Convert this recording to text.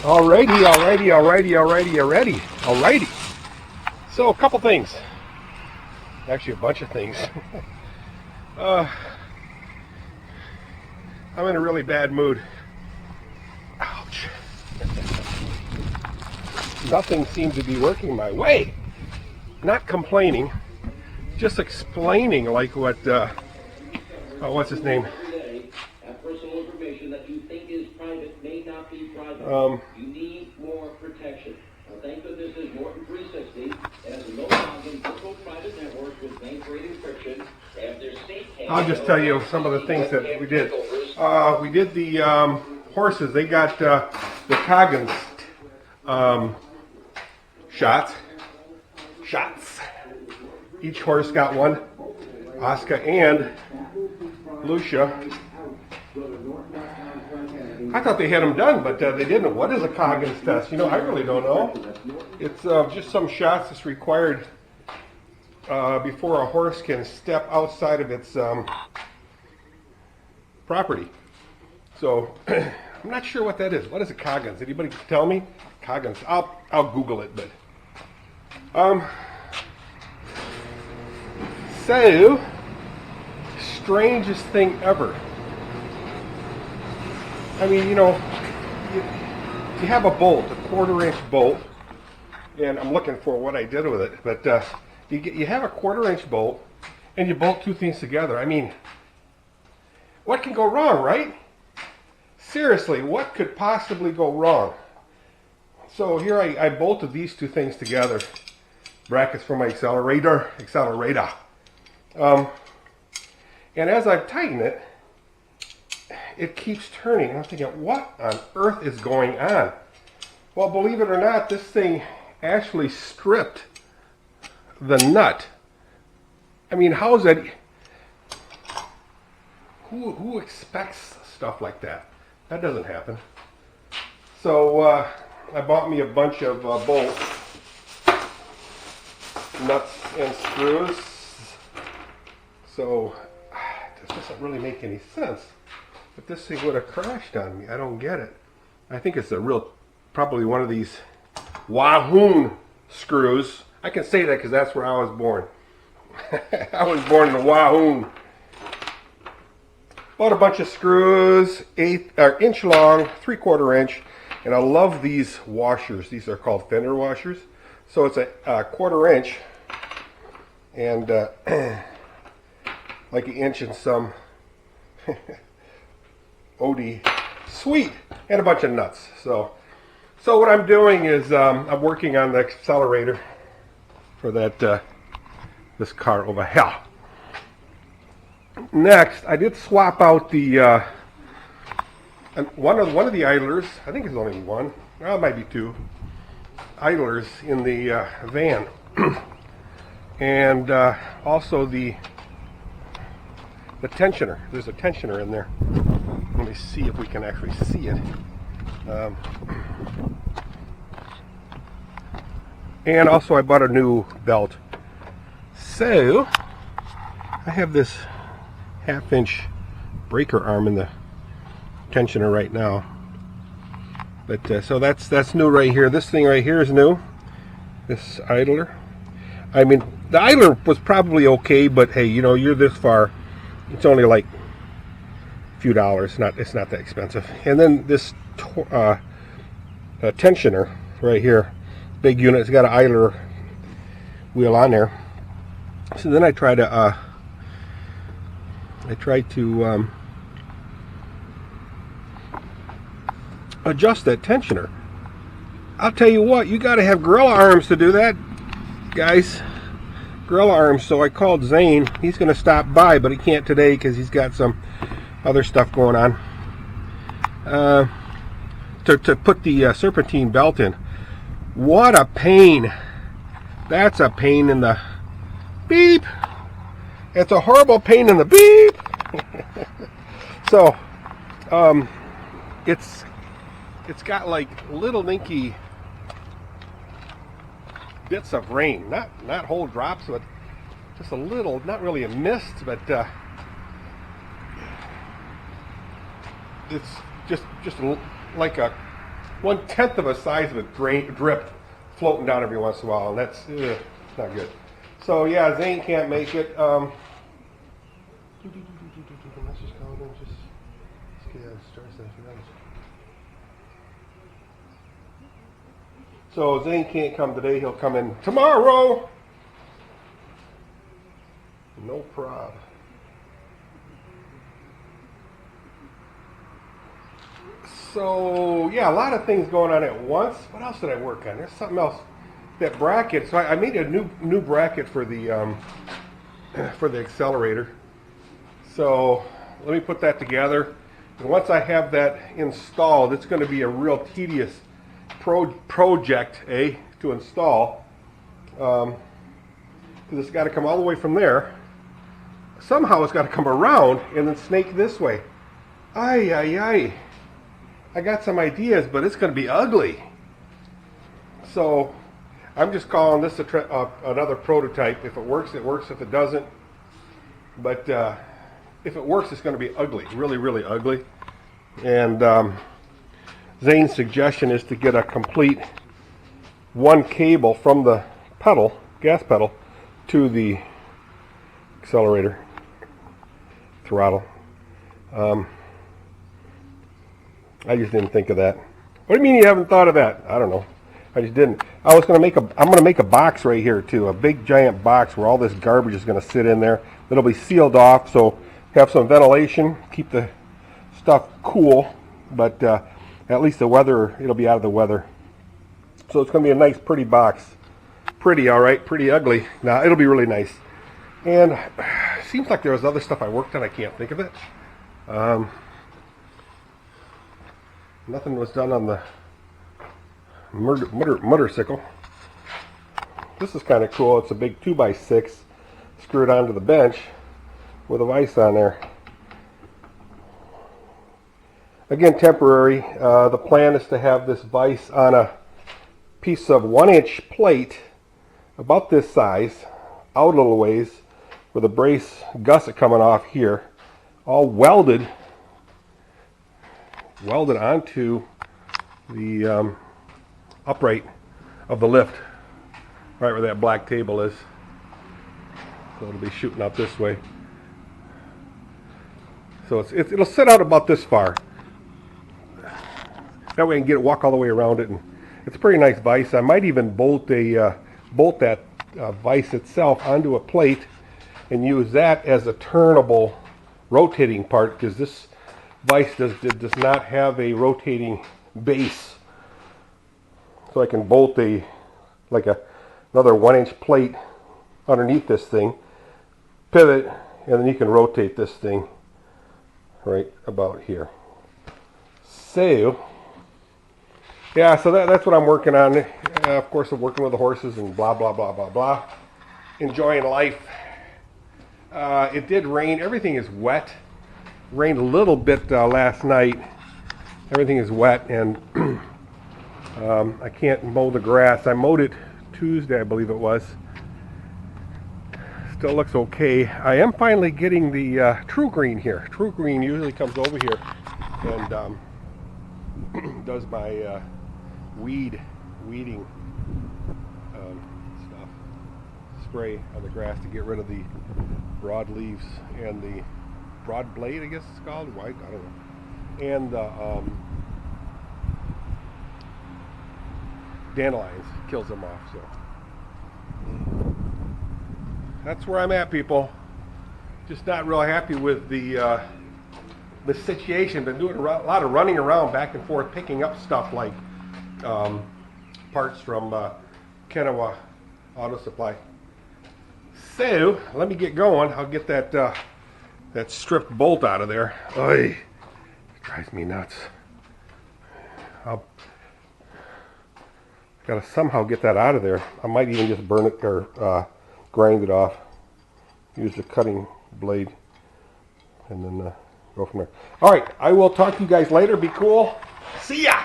Alrighty. So a couple things. Actually, a bunch of things. I'm in a really bad mood. Ouch. Nothing seems to be working my way. Not complaining, just explaining like what, what's his name? Personal information that you think is private may not be private. You need more protection. Thank goodness there's Norton 360. It has a no-login, simple private network with bank-grade encryption. They have their state. I'll just tell you some of the things that we did. We did the horses. They got the coggins shots. Each horse got one. Oscar and Lucia. I thought they had them done, but they didn't. What is a coggins test? You know, I really don't know. It's just some shots that's required before a horse can step outside of its property. So I'm not sure what that is. What is a coggins? Anybody tell me? Coggins. I'll Google it, but so strangest thing ever. I mean, you know, you have a bolt, a 1/4-inch bolt, and I'm looking for what I did with it, but you have a 1/4-inch bolt, and you bolt two things together. I mean, what can go wrong, right? Seriously, what could possibly go wrong? So here I bolted these two things together, brackets for my accelerator. And as I tighten it, it keeps turning. I'm thinking, what on earth is going on? Well, believe it or not, this thing actually stripped the nut. I mean, how is that? Who expects stuff like that? That doesn't happen. So I bought me a bunch of bolts, nuts, and screws. So this doesn't really make any sense. But this thing would have crashed on me. I don't get it. I think it's probably one of these Wahoo screws. I can say that because that's where I was born. I was born in the Wahoo. Bought a bunch of screws, inch long, 3/4 inch, and I love these washers. These are called fender washers. So it's a 1/4 inch, and like an inch and some. OD sweet, and a bunch of nuts. So what I'm doing is I'm working on the accelerator for that this car over here. Next, I did swap out the one of the idlers. I think it's only one. Well, it might be two idlers in the van, and also the tensioner. There's a tensioner in there. Let me see if we can actually see it. And also I bought a new belt. So I have this 1/2-inch breaker arm in the tensioner right now. But so that's new right here. This thing right here is new. This idler. I mean, the idler was probably okay, but hey, you know, you're this far. It's only like a few dollars. It's not that expensive. And then this tensioner right here, big unit. It's got an idler wheel on there. So then I try to adjust that tensioner. I'll tell you what, you got to have gorilla arms to do that, guys. Gorilla arms. So I called ZANE. He's going to stop by, but he can't today because he's got some other stuff going on. To put the serpentine belt in. What a pain. That's a pain in the beep. It's a horrible pain in the beep. So it's got like little dinky bits of rain, not whole drops, but just a little, not really a mist, but it's just like a 1/10 of a size of a drip floating down every once in a while, and that's not good. So yeah, Zane can't make it. Let's just go and just get start something else. So Zane can't come today. He'll come in tomorrow. No prob. So yeah, a lot of things going on at once. What else did I work on? There's something else. That bracket. So I made a new bracket for the accelerator. So let me put that together. And once I have that installed, it's going to be a real tedious project, to install. Because it's got to come all the way from there. Somehow it's got to come around and then snake this way. Ay, ay, ay. I got some ideas, but it's going to be ugly. So I'm just calling this another prototype. If it works, it works. If it doesn't, but if it works, it's going to be ugly, really, really ugly. And Zane's suggestion is to get a complete one cable from the pedal, gas pedal, to the accelerator throttle. I just didn't think of that. What do you mean you haven't thought of that? I don't know. I just didn't. I'm going to make a box right here too, a big giant box where all this garbage is going to sit in there. It'll be sealed off, so have some ventilation, keep the stuff cool, but at least the weather, it'll be out of the weather. So it's going to be a nice, pretty box. Pretty, all right, pretty ugly. Now it'll be really nice. And seems like there was other stuff I worked on. I can't think of it. Nothing was done on the motorcycle. This is kind of cool. It's a big 2x6 screwed onto the bench with a vise on there. Again, temporary. The plan is to have this vise on a piece of 1-inch plate about this size, out a little ways, with a brace gusset coming off here, all welded onto the upright of the lift, right where that black table is. So it'll be shooting out this way. So it'll sit out about this far. That way I can walk all the way around it, and it's a pretty nice vise. I might even bolt that vise itself onto a plate and use that as a turnable rotating part, because this vise does not have a rotating base. So I can bolt another 1-inch plate underneath this thing, pivot, and then you can rotate this thing right about here. So yeah, so that's what I'm working on. Of course, I'm working with the horses and blah, blah, blah, blah, blah. Enjoying life. It did rain. Everything is wet. Rained a little bit last night. Everything is wet, and I can't mow the grass. I mowed it Tuesday, I believe it was. Still looks okay. I am finally getting the True Green here. True Green usually comes over here and does my weeding stuff. Spray on the grass to get rid of the broad leaves and the broad blade, I guess it's called. White, I don't know. And the dandelions, kills them off. So that's where I'm at, people. Just not real happy with the situation. Been doing a lot of running around back and forth, picking up stuff like parts from Kennewa Auto Supply. So let me get going. I'll get that stripped bolt out of there. Oy, it drives me nuts. I'll gotta somehow get that out of there. I might even just burn it or grind it off. Use the cutting blade and then go from there. All right, I will talk to you guys later. Be cool. See ya.